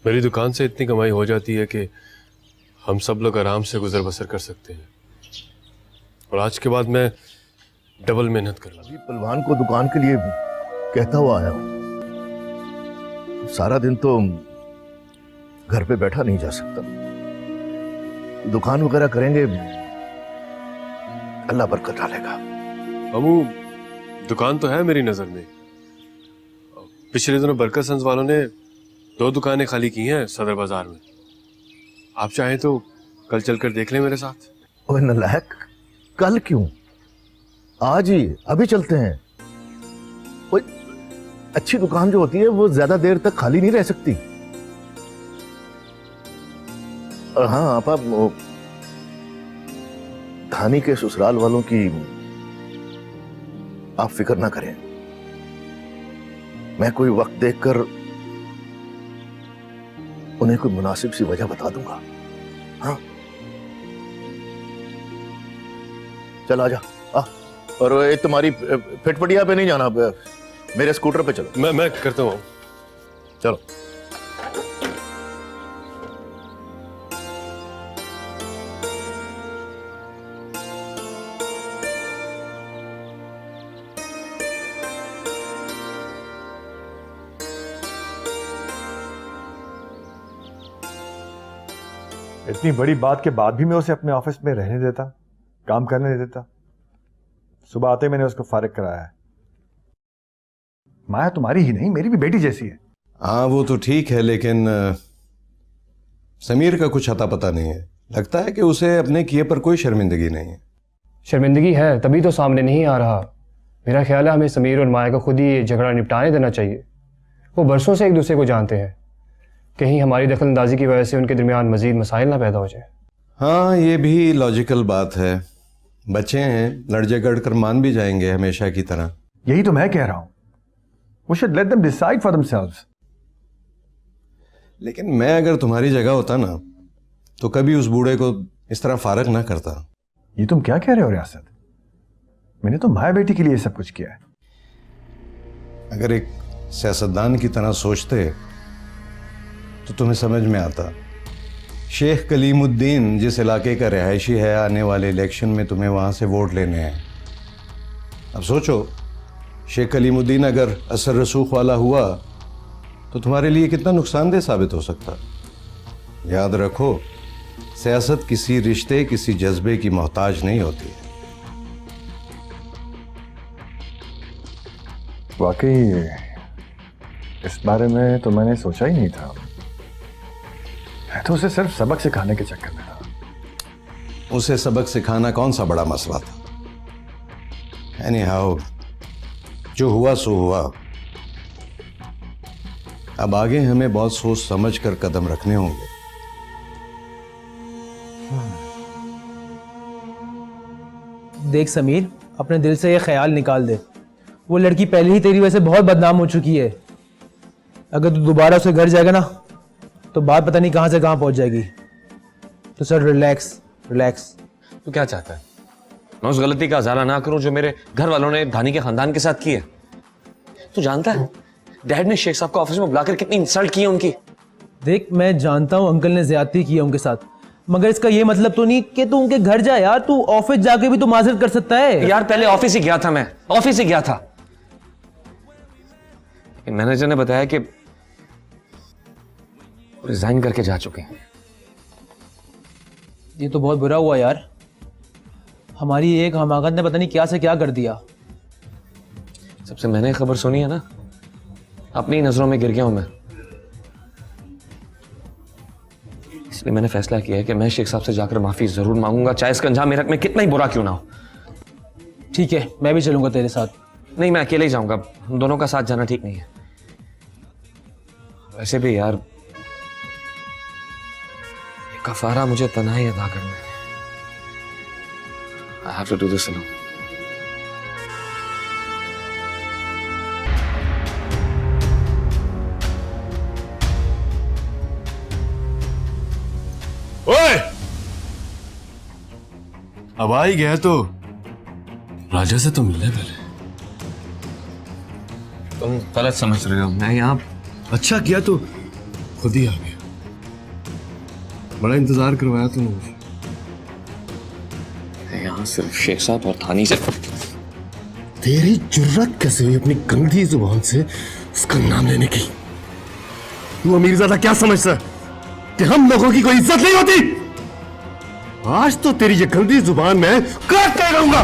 मेरी दुकान से इतनी कमाई हो जाती है कि हम सब लोग आराम से गुजर बसर कर सकते हैं, और आज के बाद मैं डबल मेहनत कर रहा हूँ। पहलवान को दुकान के लिए कहता हुआ आया हूँ। सारा दिन तो घर पे बैठा नहीं जा सकता, दुकान वगैरह करेंगे, अल्लाह बरकत डालेगा। अमू, दुकान तो है मेरी नजर में। पिछले दिनों बरकत सन्स वालों ने 2 दुकानें खाली की हैं सदर बाजार में। आप चाहें तो कल चलकर देख लें मेरे साथ। ओए नलायक, कल क्यों, आज ही, अभी चलते हैं। ओए, अच्छी दुकान जो होती है वो ज्यादा देर तक खाली नहीं रह सकती। और हाँ आपा, धानी के ससुराल वालों की आप फिक्र ना करें, मैं कोई वक्त देखकर उन्हें कोई मुनासिब सी वजह बता दूंगा। हाँ चल आजा आ। और ये तुम्हारी फिटपटिया पे नहीं जाना, मेरे स्कूटर पे चलो। मैं करता हूँ। चलो। इतनी बड़ी बात के बाद भी मैं उसे अपने ऑफिस में रहने देता, काम करने नहीं देता। सुबह आते मैंने उसको फारिग कराया है। माया तुम्हारी ही नहीं, मेरी भी बेटी जैसी है। हाँ वो तो ठीक है, लेकिन समीर का कुछ अता पता नहीं है। लगता है कि उसे अपने किए पर कोई शर्मिंदगी नहीं है। शर्मिंदगी है तभी तो सामने नहीं आ रहा। मेरा ख्याल है हमें समीर और माया को खुद ही ये झगड़ा निपटाने देना चाहिए। वो बरसों से एक दूसरे को जानते हैं, कहीं हमारी दखलंदाजी की वजह से उनके दरमियान मजीद मसाइल ना पैदा हो जाए। हाँ ये भी लॉजिकल बात है। बच्चे हैं, लड़ झगड़ कर मान भी जाएंगे हमेशा की तरह। यही तो मैं कह रहा हूं, we should let them decide for themselves। लेकिन मैं अगर तुम्हारी जगह होता ना तो कभी उस बूढ़े को इस तरह फारग ना करता। ये तुम क्या कह रहे हो रियासत? मैंने तो माया बेटी के लिए सब कुछ किया है। अगर एक सियासतदान की तरह सोचते तो तुम्हें समझ में आता। शेख कलीमुद्दीन जिस इलाके का रिहायशी है, आने वाले इलेक्शन में तुम्हें वहां से वोट लेने हैं। अब सोचो, शेख कलीमुद्दीन अगर असर रसूख वाला हुआ तो तुम्हारे लिए कितना नुकसानदेह साबित हो सकता। याद रखो, सियासत किसी रिश्ते, किसी जज्बे की मोहताज नहीं होती। वाकई इस बारे में तो मैंने सोचा ही नहीं था। मैं तो उसे सिर्फ सबक सिखाने के चक्कर में था। उसे सबक सिखाना कौन सा बड़ा मसला था। एनीहाउ, जो हुआ सो हुआ। अब आगे हमें बहुत सोच समझ कर कदम रखने होंगे। देख समीर, अपने दिल से ये ख्याल निकाल दे, वो लड़की पहले ही तेरी वजह से बहुत बदनाम हो चुकी है। अगर तू दोबारा उसके घर जाएगा ना तो बात पता नहीं कहां से कहां पहुंच जाएगी। तो सर रिलैक्स रिलैक्स। तू क्या चाहता है? मैं उस गलती का अजाला ना करूं जो मेरे घर वालों ने धानी के खानदान के साथ की है। तू जानता है डैड ने शेख साहब को ऑफिस में बुलाकर कितनी इंसल्ट की है उनकी। देख, मैं जानता हूं अंकल ने ज्यादती की है उनके साथ, मगर इसका ये मतलब तो नहीं कि तू उनके घर जा यार। तू ऑफिस जाके भी तो माजरत कर सकता है यार। पहले ऑफिस ही गया था, मैं ऑफिस ही गया था। मैनेजर ने बताया कि रिजाइन करके जा चुके हैं। ये तो बहुत बुरा हुआ यार। हमारी एक हमाकत ने पता नहीं क्या से क्या कर दिया। सबसे मैंने खबर सुनी है ना, अपनी नजरों में गिर गया हूं मैं। इसलिए मैंने फैसला किया है कि मैं शेख साहब से जाकर माफी जरूर मांगूंगा, चाहे इसका अंजाम मेरे हक में कितना ही बुरा क्यों ना हो। ठीक है, मैं भी चलूंगा तेरे साथ। नहीं, मैं अकेले ही जाऊंगा। हम दोनों का साथ जाना ठीक नहीं है। वैसे भी यार, कफारा मुझे तन्हाई अदा करना है। I have to do this alone. ओए! अब आ ही गया तो राजा से तो मिलने पहले। तुम गलत समझ रहे हो। मैं यहाँ अच्छा किया तो खुद ही आ गया। बड़ा इंतजार करवाया तुमने मुझे। यहाँ सिर्फ शेख साहब और धानी से। तेरी जुर्रत कैसे हुई अपनी गंदी जुबान से उसका नाम लेने की? तू अमीरजादा क्या समझता है कि हम लोगों की कोई इज्जत नहीं होती? आज तो तेरी ये गंदी जुबान मैं काट कर रहूंगा।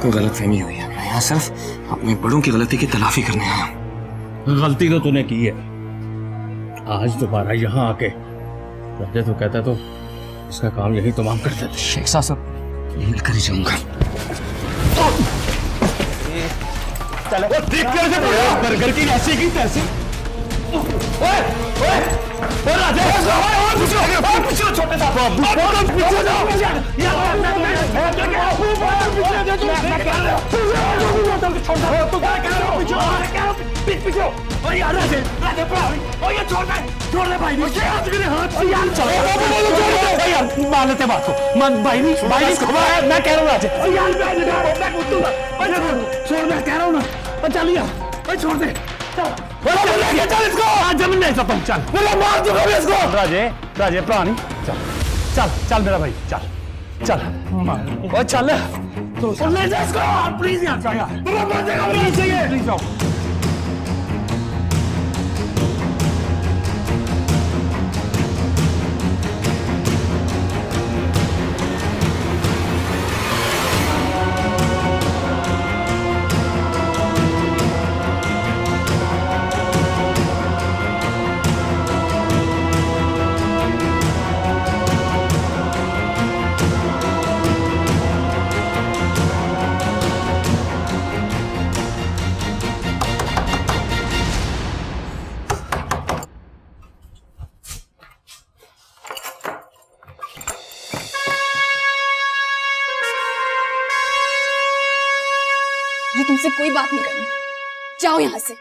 कोई गलत फहमी हुई है। मैं यहाँ सिर्फ अपने बड़ों की गलती की तलाफी करने आया हूँ। गलती तो तूने की है। आज दोबारा यहाँ आके पहले तो कहता तो इसका काम यही तमाम कर देते। शेख साहब सब मिलकर ही जाऊंगा। बर्गर की ऐसी की तैसी। छोटे मान लेते बात को। मन भाई नहीं मैं कह रहा हूँ छोड़, मैं कह रहा हूँ ना। चल यार छोड़ दे। चल इसको आज जमीन नहीं सकता हूँ। चल मार दूंगा मैं इसको। राजे प्राणी चल चल चल मेरा भाई चल चल और चल तो ले जा इसको प्लीज यार। प्लीज जाओ। मुझे तुमसे कोई बात नहीं करनी, जाओ यहां से।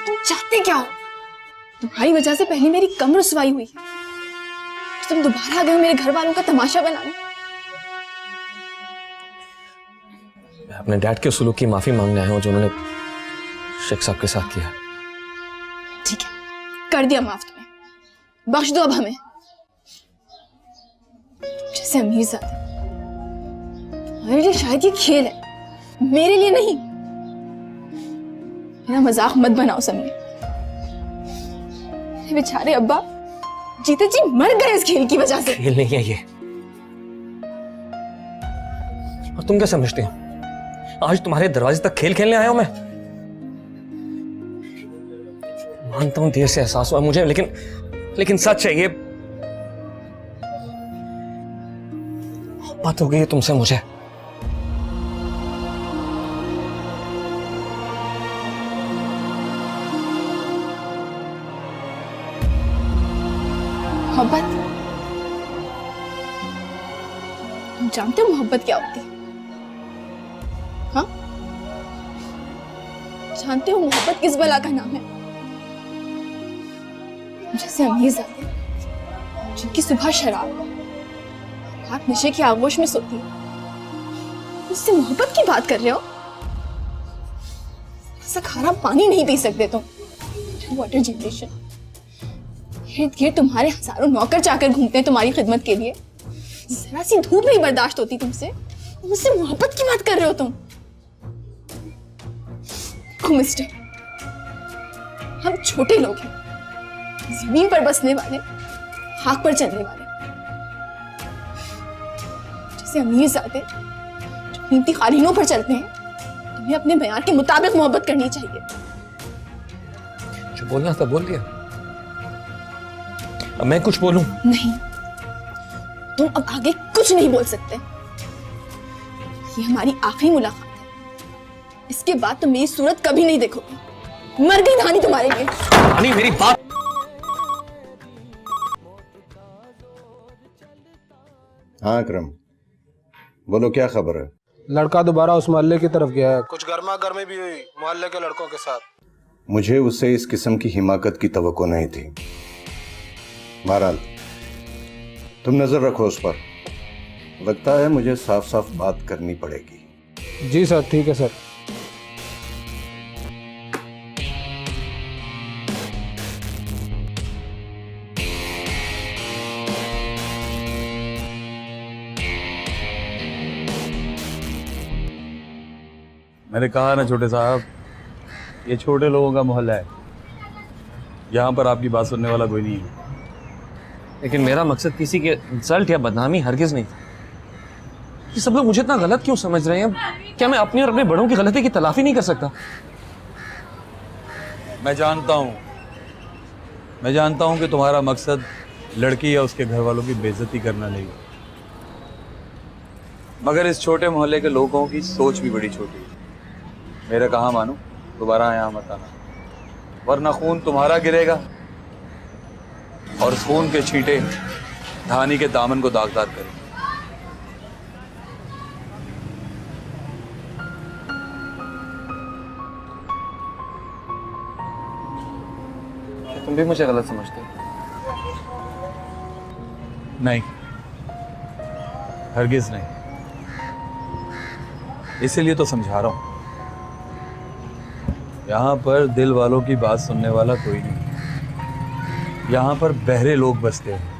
तुम चाहते क्या हो? तुम्हारी वजह से पहले मेरी कम रुसवाई हुई, तुम दोबारा आ गए हो मेरे घर वालों का तमाशा बनाने। मैं अपने डैड के सुलूक की माफी मांगने आया हूँ जो उन्होंने शेख साहब के साथ किया। ठीक है, कर दिया माफ तुम्हें, बख्श दो अब हमें। जैसे अमीरजादे, मेरे लिए शायद ये खेल है, मेरे लिए नहीं। मेरा मजाक मत बनाओ समीर। मेरे बेचारे अब्बा जीते जी मर गए इस खेल की वजह से। खेल नहीं है ये। और तुम क्या समझते हो आज तुम्हारे दरवाजे तक खेल खेलने आया हूं मैं? मानता हूं देर से एहसास हुआ मुझे, लेकिन सच है ये। बात हो गई है तुमसे मुझे। मोहब्बत, तुम जानते हो मोहब्बत क्या होती है? हाँ, जानते हो मोहब्बत किस बला का नाम है? जैसे अमीरजादे जिनकी सुबह शराब रात नशे की आगोश में सोती है, उससे मोहब्बत की बात कर रहे हो? ऐसा खारा पानी नहीं पी सकते तुम। वाटर जनरेशन, इर्द गिर्द तुम्हारे हजारों नौकर चाकर घूमते हैं तुम्हारी खिदमत के लिए। जरा सी धूप नहीं बर्दाश्त होती तुमसे, मुझसे मोहब्बत की बात कर रहे हो तुम? देखो मिस्टर, हम छोटे लोग हैं, जमीन पर बसने वाले, खाक पर चलने वाले। जैसे अमीरजादे जो कीमती कालीनों पर चलते हैं, तुम्हें अपने बयान के मुताबिक मोहब्बत करनी चाहिए। जो बोलना था बोल दिया, अब मैं कुछ बोलूं? नहीं, तुम अब आगे कुछ नहीं बोल सकते। ये हमारी आखिरी मुलाकात है, इसके बाद तुम मेरी सूरत कभी नहीं देखोगे। मर गई धानी तुम्हारे लिए। धानी मेरी बात। हाँ अकरम, बोलो क्या खबर है? लड़का दोबारा उस मोहल्ले की तरफ गया है, कुछ गर्मा गर्मी भी हुई मोहल्ले के लड़कों के साथ। मुझे उससे इस किस्म की हिमाकत की तवक्को नहीं थी। बहरहाल तुम नजर रखो उस पर, लगता है मुझे साफ साफ बात करनी पड़ेगी। जी सर, ठीक है सर। मैंने कहा ना छोटे साहब, ये छोटे लोगों का मोहल्ला है, यहाँ पर आपकी बात सुनने वाला कोई नहीं है। लेकिन मेरा मकसद किसी के इंसल्ट या बदनामी हरगिज नहीं था। ये सब लोग मुझे इतना गलत क्यों समझ रहे हैं? क्या मैं अपनी और अपने बड़ों की गलती की तलाफी नहीं कर सकता? मैं जानता हूँ कि तुम्हारा मकसद लड़की या उसके घर वालों की बेइज्जती करना नहीं, मगर इस छोटे मोहल्ले के लोगों की सोच भी बड़ी छोटी है। मेरा कहा मानो, दोबारा यहाँ मत आना, वरना खून तुम्हारा गिरेगा और उस खून के छींटे धानी के दामन को दागदार करेंगे। तुम भी मुझे गलत समझते हो? नहीं, हरगिज नहीं। इसीलिए तो समझा रहा हूं, यहां पर दिल वालों की बात सुनने वाला कोई नहीं, यहां पर बहरे लोग बसते हैं।